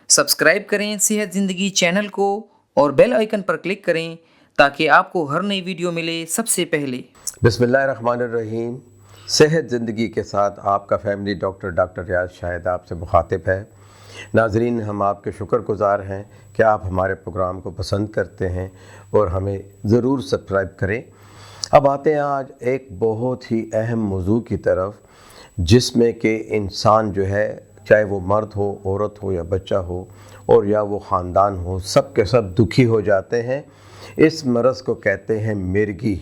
Subscribe करें सेहत ज़िंदगी चैनल को और बेल आइकन पर क्लिक करें ताकि आपको हर नई वीडियो मिले सबसे पहले। बिस्मिल्लाहिर्रहमानिर्रहीम। सेहत ज़िंदगी के साथ आपका फैमिली डॉक्टर रियाज शाहिद आपसे मुखातिब है। नाज़रीन, हम आपके शुक्रगुज़ार हैं कि आप हमारे प्रोग्राम को पसंद करते हैं और हमें ज़रूर सब्सक्राइब करें। अब आते हैं आज एक बहुत ही अहम मौजू की तरफ, जिसमें कि इंसान जो है, चाहे वो मर्द हो, औरत हो या बच्चा हो और या वो ख़ानदान हो, सब के सब दुखी हो जाते हैं। इस मरज़ को कहते हैं मिर्गी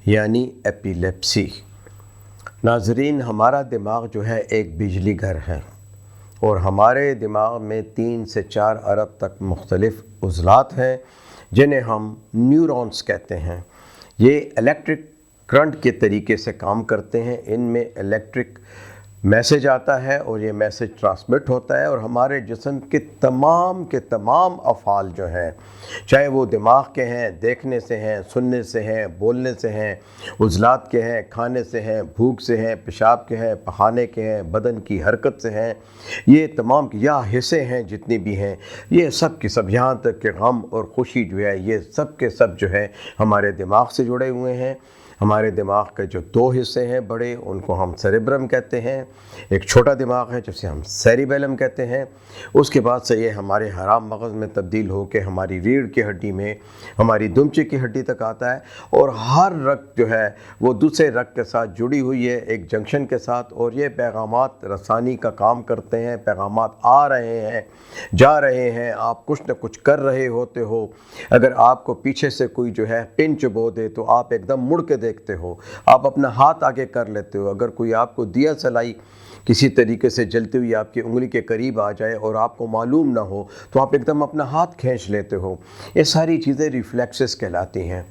यानी एपिलेप्सी। नाज़रीन, हमारा दिमाग जो है एक बिजली घर है और हमारे दिमाग में 3 से 4 अरब तक मुख्तलिफ़ उज़लात हैं जिन्हें हम न्यूरॉन्स कहते हैं। ये इलेक्ट्रिक करंट के तरीके से काम करते हैं। इनमें इलेक्ट्रिक मैसेज आता है और ये मैसेज ट्रांसमिट होता है और हमारे जिस्म के तमाम अफ़ाल जो हैं, चाहे वो दिमाग के हैं, देखने से हैं, सुनने से हैं, बोलने से हैं, उज़लात के हैं, खाने से हैं, भूख से हैं, पेशाब के हैं, पखाने के हैं, बदन की हरकत से हैं, ये तमाम या हिस्से हैं जितनी भी हैं, ये सब के सब, यहाँ तक कि गम और खुशी जो है, ये सब के सब जो है हमारे दिमाग से जुड़े हुए हैं। हमारे दिमाग के जो 2 हिस्से हैं बड़े, उनको हम सेरेब्रम कहते हैं। एक छोटा दिमाग है जिसे हम सेरिबेलम कहते हैं। उसके बाद से ये हमारे हराम मगज़ में तब्दील होकर हमारी रीढ़ की हड्डी में, हमारी दुमचे की हड्डी तक आता है और हर रग जो है वो दूसरे रग के साथ जुड़ी हुई है एक जंक्शन के साथ, और ये पैगामात रसानी का काम करते हैं। पैगामात आ रहे हैं, जा रहे हैं, आप कुछ न कुछ कर रहे होते हो। अगर आपको पीछे से कोई जो है पिन चुभो दे तो आप एकदम मुड़ के देखते हो, आप अपना हाथ आगे कर लेते हो। अगर कोई आपको दिया सलाई किसी तरीके से जलती हुई आपकी उंगली के करीब आ जाए और आपको मालूम ना हो तो आप एकदम अपना हाथ खींच लेते हो। ये सारी चीज़ें रिफ्लेक्सेस कहलाती हैं।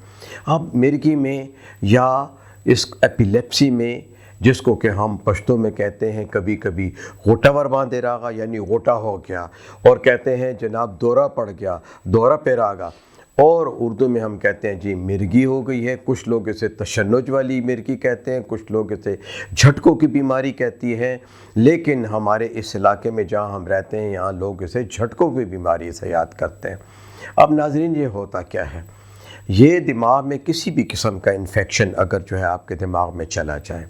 अब मिर्गी में या इस एपिलेप्सी में, जिसको कि हम पश्तो में कहते हैं कभी कभी गोटावर बांधे रागा यानी गोटा हो गया, और कहते हैं जनाब दौरा पड़ गया, दौरा पे रागा, और उर्दू में हम कहते हैं जी मिर्गी हो गई है। कुछ लोग इसे तशन्नुज वाली मिर्गी कहते हैं, कुछ लोग इसे झटकों की बीमारी कहती है, लेकिन हमारे इस इलाके में जहाँ हम रहते हैं यहाँ लोग इसे झटकों की बीमारी से याद करते हैं। अब नाज़रीन, ये होता क्या है, ये दिमाग में किसी भी किस्म का इन्फेक्शन अगर जो है आपके दिमाग में चला जाए,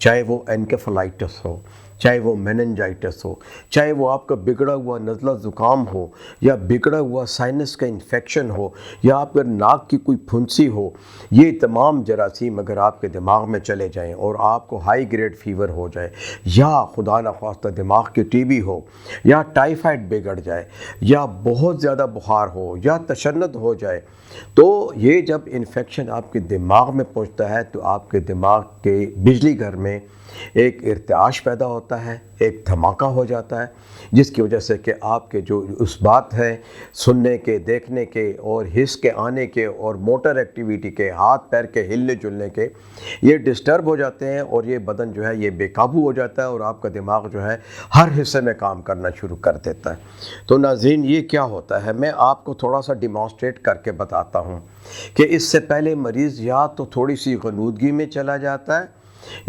चाहे वो एनकेफेलाइटिस हो, चाहे वो मेनिंजाइटिस हो, चाहे वो आपका बिगड़ा हुआ नज़ला ज़ुकाम हो, या बिगड़ा हुआ साइनस का इन्फेक्शन हो, या आपके नाक की कोई फुंसी हो, ये तमाम जरासीम अगर आपके दिमाग में चले जाएं और आपको हाई ग्रेड फीवर हो जाए, या खुदा न ख्वास्ता दिमाग की टीबी हो, या टाइफाइड बिगड़ जाए, या बहुत ज़्यादा बुखार हो, या तशन्नुद हो जाए, तो ये जब इन्फेक्शन आपके दिमाग में पहुंचता है तो आपके दिमाग के बिजली घर में एक इर्तिआश पैदा होता है, एक धमाका हो जाता है, जिसकी वजह से कि आपके जो उस बात है सुनने के, देखने के और हिस्स के आने के और मोटर एक्टिविटी के, हाथ पैर के हिलने जुलने के, ये डिस्टर्ब हो जाते हैं और ये बदन जो है ये बेकाबू हो जाता है और आपका दिमाग जो है हर हिस्से में काम करना शुरू कर देता है। तो नाज़रीन, ये क्या होता है, मैं आपको थोड़ा सा डिमॉन्स्ट्रेट करके बताता हूँ कि इससे पहले मरीज़ या तो थोड़ी सी गनूदगी में चला जाता है,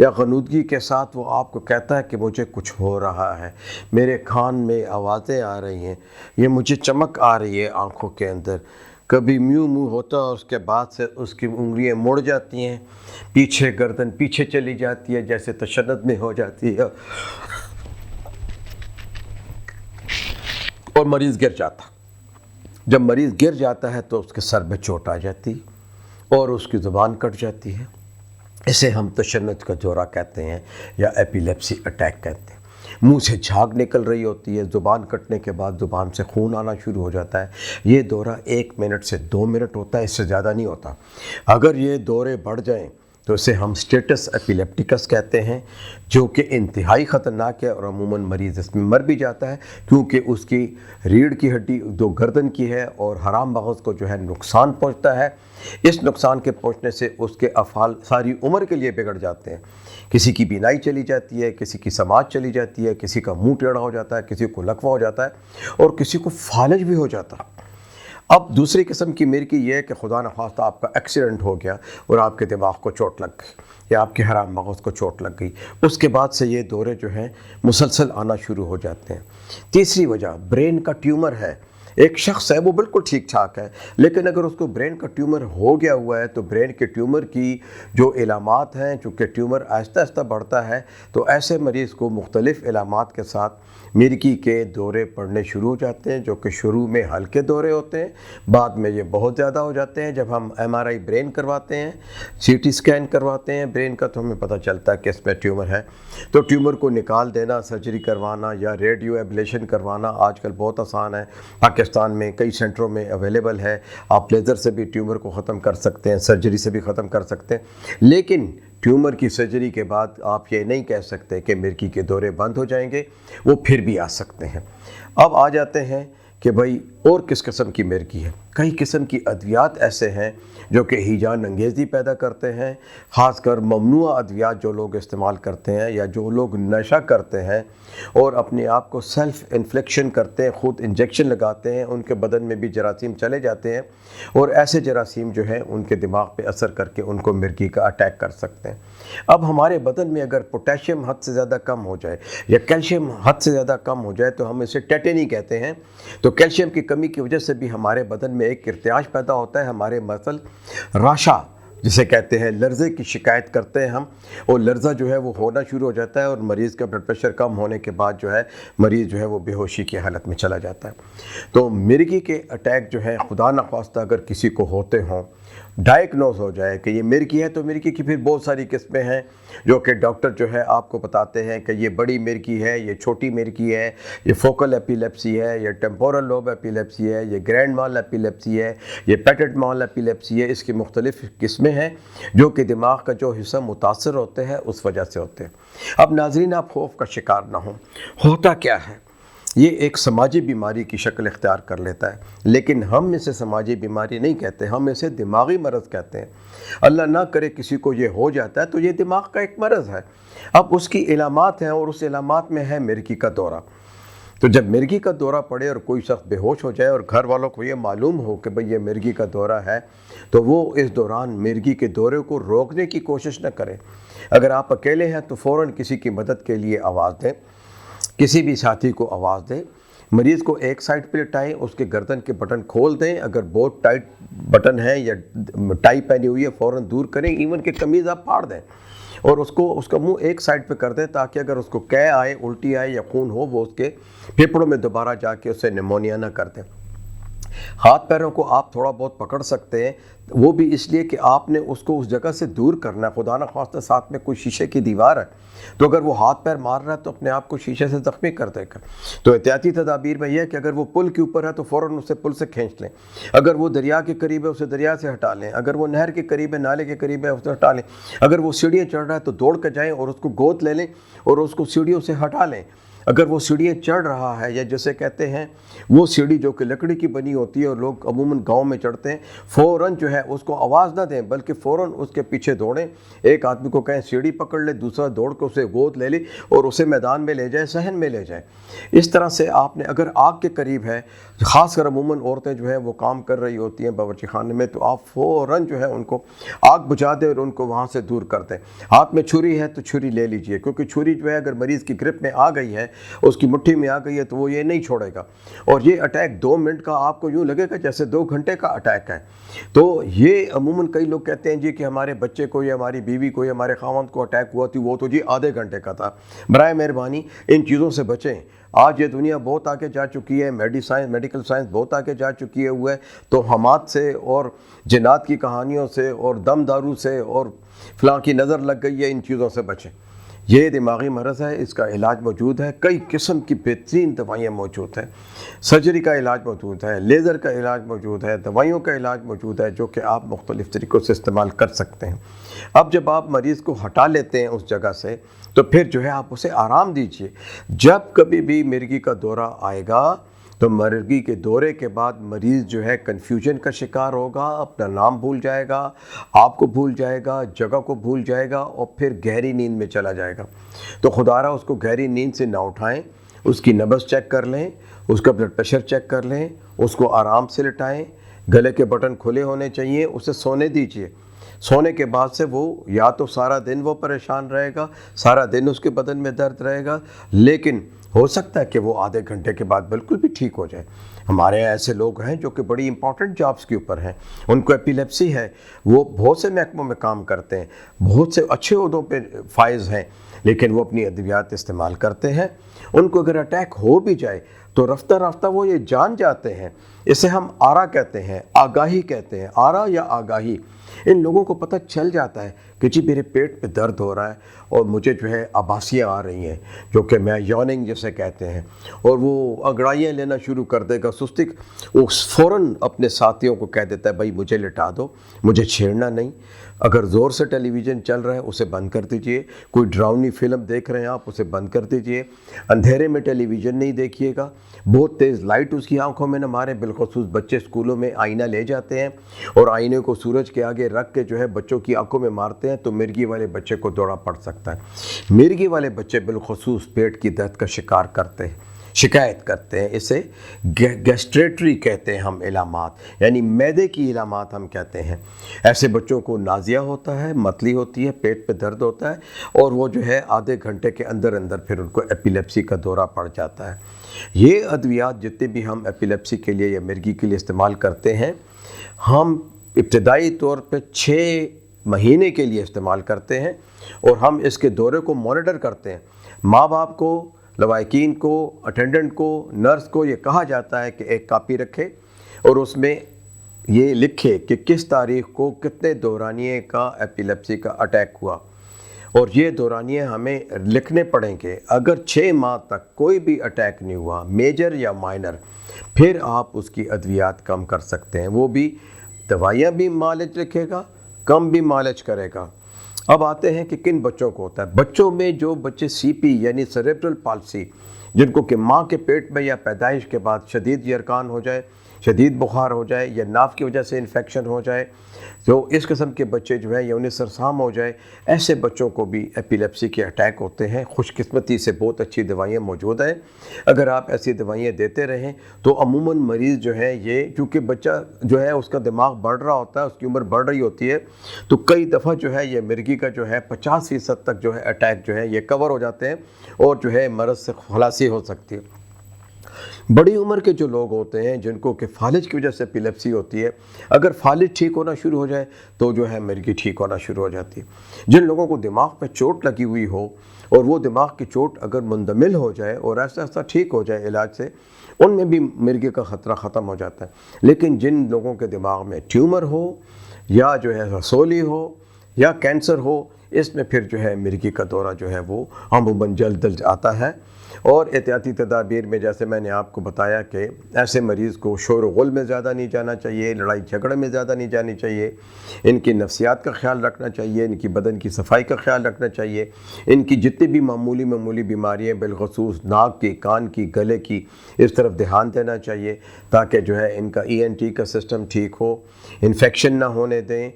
या गनूदगी के साथ वो आपको कहता है कि मुझे कुछ हो रहा है, मेरे कान में आवाज़ें आ रही हैं, ये मुझे चमक आ रही है आँखों के अंदर, कभी म्यू म्यू होता है और उसके बाद से उसकी उंगलियां मुड़ जाती हैं पीछे, गर्दन पीछे चली जाती है जैसे तशन्नुद में हो जाती है और मरीज़ गिर जाता। जब मरीज़ गिर जाता है तो उसके सर में चोट आ जाती और उसकी ज़ुबान कट जाती है। इसे हम तशन्नुद का दौरा कहते हैं या एपिलेप्सी अटैक कहते हैं। मुंह से झाग निकल रही होती है, ज़ुबान कटने के बाद ज़ुबान से खून आना शुरू हो जाता है। ये दौरा 1 मिनट से 2 मिनट होता है, इससे ज़्यादा नहीं होता। अगर ये दौरे बढ़ जाएं तो इसे हम स्टेटस एपिलेप्टिकस कहते हैं, जो कि इंतहाई ख़तरनाक है और अमूमन मरीज़ इसमें मर भी जाता है, क्योंकि उसकी रीढ़ की हड्डी जो गर्दन की है और हराम मगज़ को जो है नुकसान पहुंचता है। इस नुकसान के पहुंचने से उसके अफ़ाल सारी उम्र के लिए बिगड़ जाते हैं। किसी की बीनाई चली जाती है, किसी की समाज चली जाती है, किसी का मुंह टेढ़ा हो जाता है, किसी को लकवा हो जाता है और किसी को फालज भी हो जाता है। अब दूसरी किस्म की मिर्गी ये है कि खुदा न खास्ता आपका एक्सीडेंट हो गया और आपके दिमाग को चोट लग गई, یا آپ کے حرام مغز کو چوٹ لگ گئی، اس کے بعد سے یہ دورے جو ہیں مسلسل آنا شروع ہو جاتے ہیں۔ تیسری وجہ برین کا ٹیومر ہے۔ ایک شخص ہے وہ بالکل ٹھیک ٹھاک ہے، لیکن اگر اس کو برین کا ٹیومر ہو گیا ہوا ہے تو برین کے ٹیومر کی جو علامات ہیں، چونکہ ٹیومر آہستہ آہستہ بڑھتا ہے، تو ایسے مریض کو مختلف علامات کے ساتھ مرگی کے دورے پڑنے شروع ہو جاتے ہیں، جو کہ شروع میں ہلکے دورے ہوتے ہیں، بعد میں یہ بہت زیادہ ہو جاتے ہیں۔ جب ہم MRI برین کرواتے ہیں، CT اسکین کرواتے ہیں برین کا، تو ہمیں پتہ چلتا ہے کہ اس میں ٹیومر ہے۔ تو ٹیومر کو نکال دینا، سرجری کروانا یا ریڈیو ایبلیشن کروانا آج کل بہت آسان ہے۔ پاکستان میں کئی سینٹروں میں اویلیبل ہے، آپ لیزر سے بھی ٹیومر کو ختم کر سکتے ہیں، سرجری سے بھی ختم کر سکتے ہیں۔ لیکن ٹیومر کی سرجری کے بعد آپ یہ نہیں کہہ سکتے کہ مرگی کے دورے بند ہو جائیں گے، وہ پھر بھی آ سکتے ہیں۔ اب آ جاتے ہیں کہ بھائی اور کس قسم کی مرگی ہے۔ کئی قسم کی ادویات ایسے ہیں جو کہ ہیجان انگیزی پیدا کرتے ہیں، خاص کر ممنوع ادویات جو لوگ استعمال کرتے ہیں یا جو لوگ نشہ کرتے ہیں اور اپنے آپ کو سیلف انفلیکشن کرتے ہیں، خود انجیکشن لگاتے ہیں، ان کے بدن میں بھی جراثیم چلے جاتے ہیں اور ایسے جراثیم جو ہیں ان کے دماغ پہ اثر کر کے ان کو مرگی کا اٹیک کر سکتے ہیں۔ اب ہمارے بدن میں اگر پوٹیشیم حد سے زیادہ کم ہو جائے یا کیلشیم حد سے زیادہ کم ہو جائے تو ہم اسے ٹیٹنی کہتے ہیں۔ تو کیلشیم کی کمی کی وجہ سے بھی ہمارے بدن میں ایک ارتعاش پیدا ہوتا ہے، ہمارے مسل راشا جسے کہتے ہیں، لرزے کی شکایت کرتے ہیں ہم، اور لرزہ جو ہے وہ ہونا شروع ہو جاتا ہے اور مریض کا بلڈ پریشر کم ہونے کے بعد جو ہے مریض جو ہے وہ بے ہوشی کی حالت میں چلا جاتا ہے۔ تو مرگی کے اٹیک جو ہے خدا نخواستہ اگر کسی کو ہوتے ہوں، ڈائیگنوز ہو جائے کہ یہ مرگی ہے، تو مرگی کی پھر بہت ساری قسمیں ہیں جو کہ ڈاکٹر جو ہے آپ کو بتاتے ہیں کہ یہ بڑی مرگی ہے، یہ چھوٹی مرگی ہے، یہ فوکل ایپیلیپسی ہے، یہ ٹیمپورل لوب ایپیلیپسی ہے، یہ گرینڈ مال ایپیلیپسی ہے، یہ پیٹڈ مال ایپیلیپسی ہے۔ اس کی مختلف قسمیں ہیں جو کہ دماغ کا جو حصہ متاثر ہوتے ہیں اس وجہ سے ہوتے ہیں۔ اب ناظرین، آپ خوف کا شکار نہ ہوں۔ ہوتا کیا ہے؟ یہ ایک سماجی بیماری کی شکل اختیار کر لیتا ہے، لیکن ہم اسے سماجی بیماری نہیں کہتے، ہم اسے دماغی مرض کہتے ہیں۔ اللہ نہ کرے کسی کو یہ ہو جاتا ہے تو یہ دماغ کا ایک مرض ہے۔ اب اس کی علامات ہیں اور اس علامات میں ہے مرگی کا دورہ۔ تو جب مرگی کا دورہ پڑے اور کوئی شخص بے ہوش ہو جائے اور گھر والوں کو یہ معلوم ہو کہ بھئی یہ مرگی کا دورہ ہے، تو وہ اس دوران مرگی کے دورے کو روکنے کی کوشش نہ کریں۔ اگر آپ اکیلے ہیں تو فوراً کسی کی مدد کے لیے آواز دیں، کسی بھی ساتھی کو آواز دیں، مریض کو ایک سائڈ پہ لٹائیں، اس کے گردن کے بٹن کھول دیں، اگر بہت ٹائٹ بٹن ہے یا ٹائی پہنی ہوئی ہے فوراً دور کریں، ایون کہ قمیض آپ پھاڑ دیں اور اس کا منہ ایک سائڈ پہ کر دیں تاکہ اگر اس کو قے آئے، الٹی آئے یا خون ہو وہ اس کے پھیپھڑوں میں دوبارہ جا کے اسے نیمونیا نہ کر دیں۔ ہاتھ پیروں کو آپ تھوڑا بہت پکڑ سکتے ہیں، وہ بھی اس لیے کہ آپ نے اس کو اس جگہ سے دور کرنا ہے۔ خدا نخواستہ ساتھ میں کوئی شیشے کی دیوار ہے تو اگر وہ ہاتھ پیر مار رہا ہے تو اپنے آپ کو شیشے سے زخمی کر دے گا۔ تو احتیاطی تدابیر میں یہ ہے کہ اگر وہ پل کے اوپر ہے تو فوراً اسے پل سے کھینچ لیں، اگر وہ دریا کے قریب ہے اسے دریا سے ہٹا لیں، اگر وہ نہر کے قریب ہے، نالے کے قریب ہے اسے ہٹا لیں، اگر وہ سیڑھیاں چڑھ رہا ہے تو دوڑ کے جائیں اور اس کو گود لے لیں اور اس کو سیڑھیوں سے ہٹا لیں۔ اگر وہ سیڑھیاں چڑھ رہا ہے یا جسے کہتے ہیں وہ سیڑھی جو کہ لکڑی کی بنی ہوتی ہے اور لوگ عموماً گاؤں میں چڑھتے ہیں، فوراً جو ہے اس کو آواز نہ دیں بلکہ فوراً اس کے پیچھے دوڑیں۔ ایک آدمی کو کہیں سیڑھی پکڑ لے، دوسرا دوڑ کے اسے گود لے لے اور اسے میدان میں لے جائے، صحن میں لے جائے۔ اس طرح سے آپ نے اگر آگ کے قریب ہے، خاص کر عموماً عورتیں جو ہیں وہ کام کر رہی ہوتی ہیں باورچی خانے میں، تو آپ فوراً جو ہے ان کو آگ بجھا دیں اور ان کو وہاں سے دور کر دیں۔ ہاتھ میں چھری ہے تو چھری لے لیجئے، کیونکہ چھری جو ہے اگر مریض کی گرپ میں آ گئی ہے، اس کی مٹھی میں آ گئی ہے تو وہ یہ نہیں چھوڑے گا، اور یہ اٹیک 2 منٹ کا آپ کو یوں لگے گا جیسے 2 گھنٹے کا اٹیک ہے۔ تو یہ عموماً کئی لوگ کہتے ہیں جی کہ ہمارے بچے کو یا ہماری بیوی کو یا ہمارے خاوند کو اٹیک ہوا تھی، وہ تو جی آدھے گھنٹے کا تھا۔ برائے مہربانی ان چیزوں سے بچیں۔ آج یہ دنیا بہت آگے جا چکی ہے، میڈیکل سائنس بہت آگے جا چکی ہے توہمات سے اور جنات کی کہانیوں سے اور دم دارو سے اور فلاں کی نظر لگ گئی ہے، ان چیزوں سے بچیں۔ یہ دماغی مرض ہے، اس کا علاج موجود ہے، کئی قسم کی بہترین دوائیاں موجود ہیں، سرجری کا علاج موجود ہے، لیزر کا علاج موجود ہے، دوائیوں کا علاج موجود ہے جو کہ آپ مختلف طریقوں سے استعمال کر سکتے ہیں۔ اب جب آپ مریض کو ہٹا لیتے ہیں اس جگہ سے تو پھر جو ہے آپ اسے آرام دیجئے۔ جب کبھی بھی مرگی کا دورہ آئے گا تو مرگی کے دورے کے بعد مریض جو ہے کنفیوژن کا شکار ہوگا، اپنا نام بھول جائے گا، آپ کو بھول جائے گا، جگہ کو بھول جائے گا اور پھر گہری نیند میں چلا جائے گا۔ تو خدا رہا اس کو گہری نیند سے نہ اٹھائیں، اس کی نبض چیک کر لیں، اس کا بلڈ پریشر چیک کر لیں، اس کو آرام سے لٹائیں، گلے کے بٹن کھلے ہونے چاہیے، اسے سونے دیجیے۔ सोने के बाद से वो या तो सारा दिन वो परेशान रहेगा, सारा दिन उसके बदन में दर्द रहेगा, लेकिन हो सकता है कि वो आधे घंटे के बाद बिल्कुल भी ठीक हो जाए। हमारे यहाँ ऐसे लोग हैं जो कि बड़ी इंपॉर्टेंट जॉब्स के ऊपर हैं, उनको एपिलेप्सी है, वो बहुत से महकमों में काम करते हैं, बहुत से अच्छे ओहदों पे फाइज हैं, लेकिन वो अपनी अद्वियात इस्तेमाल करते हैं। उनको अगर अटैक हो भी जाए तो रफ्ता रफ्ता वो ये जान जाते हैं। इसे हम आरा कहते हैं, आगाही कहते हैं, आरा या आगाही। इन लोगों को पता चल जाता है कि जी मेरे पेट में दर्द हो रहा है और मुझे जो है आभासियाँ आ रही हैं, जो कि मैं यॉनिंग जिसे कहते हैं, और वो अंगड़ाइयाँ लेना शुरू कर देगा, सुस्ती। वो फ़ौरन अपने साथियों को कह देता है भाई मुझे लिटा दो, मुझे छेड़ना नहीं। अगर ज़ोर से टेलीविज़न चल रहा है उसे बंद कर दीजिए, कोई डरावनी फिल्म देख रहे हैं आप उसे बंद कर दीजिए, अंधेरे में टेलीविज़न नहीं देखिएगा, बहुत तेज़ लाइट उसकी आंखों में न मारे। बिलखुसूस बच्चे स्कूलों में आईना ले जाते हैं और आईने को सूरज के आगे रख के जो है बच्चों की आंखों में मारते हैं, तो मिर्गी वाले बच्चे को दौरा पड़ सकता है। मिर्गी वाले बच्चे बिलखुसूस पेट की दर्द का शिकार करते हैं, शिकायत करते हैं। इसे गैस्ट्रेटरी कहते हैं हम इलामात, यानी मैदे की इलामात हम कहते हैं। ऐसे बच्चों को नाजिया होता है, मतली होती है, पेट पे दर्द होता है, और वो जो है आधे घंटे के अंदर अंदर फिर उनको एपिलेप्सी का दौरा पड़ जाता है। ये अद्वियात जितने भी हम एपिलेप्सी के लिए या मिर्गी के लिए इस्तेमाल करते हैं, हम इब्तदाई तौर पे 6 महीने के लिए इस्तेमाल करते हैं, और हम इसके दौरे को मॉनिटर करते हैं। माँ बाप को, लवाकिन को, अटेंडेंट को, नर्स को ये कहा जाता है कि एक कापी रखे और उसमें ये लिखे कि किस तारीख़ को कितने दौरानिए का एपिलेप्सी का अटैक हुआ, और ये दौरानिए हमें लिखने पड़ेंगे। अगर 6 माह तक कोई भी अटैक नहीं हुआ, मेजर या माइनर, फिर आप उसकी अद्वियात कम कर सकते हैं। वो भी दवाइयाँ भी मालिज लिखेगा, कम भी मालिज करेगा। अब आते हैं कि किन बच्चों को होता है। बच्चों में जो बच्चे सीपी यानी सेरेब्रल पाल्सी, जिनको कि माँ के पेट में या पैदाइश के बाद शदीद यरकान हो जाए, शदीद बुखार हो जाए, या नाफ की वजह से इन्फेक्शन हो जाए, तो इस किस्म के बच्चे जो है या उन्हें सरसाम हो जाए, ऐसे बच्चों को भी एपिलेप्सी के अटैक होते हैं। खुशकिस्मती से बहुत अच्छी दवाइयाँ मौजूद हैं। अगर आप ऐसी दवाइयाँ देते रहें तो अमूमन मरीज़ जो है ये, चूँकि बच्चा जो है उसका दिमाग बढ़ रहा होता है, उसकी उम्र बढ़ रही होती है, तो कई दफ़ा जो है ये मिर्गी का जो है 50% तक जो है अटैक जो है ये कवर हो जाते हैं, और जो है मरज़ से खलासी हो सकती है। बड़ी उम्र के जो लोग होते हैं जिनको कि फालिज की वजह से एपिलेप्सी होती है, अगर फालिज ठीक होना शुरू हो जाए तो जो है मिर्गी ठीक होना शुरू हो जाती है। जिन लोगों को दिमाग पे चोट लगी हुई हो और वो दिमाग की चोट अगर मुंदमिल हो जाए और ऐसा ऐसा ठीक हो जाए इलाज से, उनमें भी मिर्गी का ख़तरा ख़त्म हो जाता है। लेकिन जिन लोगों के दिमाग में ट्यूमर हो या जो है रसोली हो या कैंसर हो, इसमें फिर जो है मिर्गी का दौरा जो है वो अमूमन जल्द आता है। और एहतियाती तदाबीर में जैसे मैंने आपको बताया कि ऐसे मरीज़ को शोर गुल में ज़्यादा नहीं जाना चाहिए, लड़ाई झगड़े में ज़्यादा नहीं जानी चाहिए, इनकी नफ्सियात का ख्याल रखना चाहिए, इनकी बदन की सफाई का ख्याल रखना चाहिए, इनकी जितनी भी मामूली बीमारियाँ बिलखसूस नाक की, कान की, गले की, इस तरफ ध्यान देना चाहिए ताकि जो है इनका ENT का सिस्टम ठीक हो, इन्फेक्शन ना होने दें,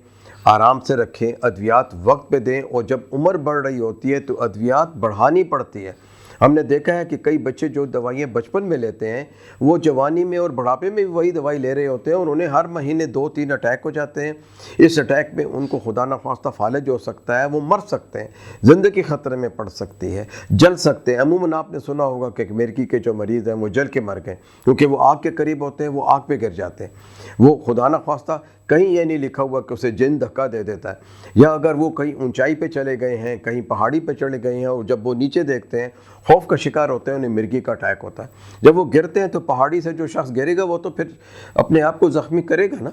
आराम से रखें, अद्वियात वक्त पे दें। और जब उम्र बढ़ रही होती है तो अद्वियात बढ़ानी पड़ती है। हमने देखा है कि कई बच्चे जो दवाइयाँ बचपन में लेते हैं वो जवानी में और बुढ़ापे में भी वही दवाई ले रहे होते हैं, और उन्हें हर महीने 2-3 अटैक हो जाते हैं। इस अटैक में उनको खुदा न खास्ता फालिज हो सकता है, वो मर सकते हैं, ज़िंदगी ख़तरे में पड़ सकती है, जल सकते हैं। अमूमन आपने सुना होगा कि मिर्गी के जो मरीज़ हैं वो जल के मर गए, क्योंकि वो आग के करीब होते हैं, वो आग पे गिर जाते हैं। वो खुदा न खास्ता कहीं ये नहीं लिखा हुआ कि उसे जिन धक्का दे देता है, या अगर वो कहीं ऊंचाई पे चले गए हैं, कहीं पहाड़ी पे चले गए हैं और जब वो नीचे देखते हैं खौफ का शिकार होते हैं, उन्हें मिर्गी का अटैक होता है। जब वो गिरते हैं तो पहाड़ी से जो शख्स गिरेगा वो तो फिर अपने आप को ज़ख्मी करेगा ना।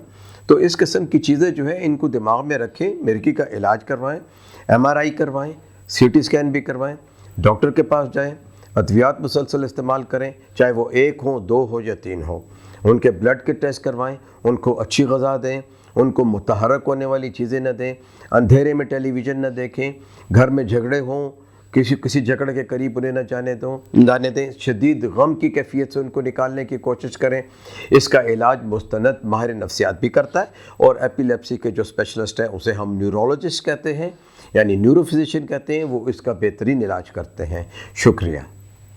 तो इस किस्म की चीज़ें जो है इनको दिमाग में रखें, मिर्गी का इलाज करवाएँ, MRI करवाएँ, CT स्कैन भी करवाएँ, डॉक्टर के पास जाएँ, अद्वियात मुसलसल इस्तेमाल करें, चाहे वो 1 हो, 2 हो या 3 हो। उनके ब्लड के टेस्ट करवाएं, उनको अच्छी ग़िज़ा दें, उनको मुतहरक होने वाली चीज़ें न दें, अंधेरे में टेलीविज़न न देखें, घर में झगड़े हों किसी झगड़े के करीब उन्हें न जाने दें, शदीद गम की कैफियत से उनको निकालने की कोशिश करें। इसका इलाज मुस्तनद माहिर नफ्सियात भी करता है, और एपिलेप्सी के जो स्पेशलिस्ट हैं उसे हम न्यूरोलॉजिस्ट कहते हैं, यानी न्यूरोफिजिशियन कहते हैं, वो इसका बेहतरीन इलाज करते हैं। शुक्रिया।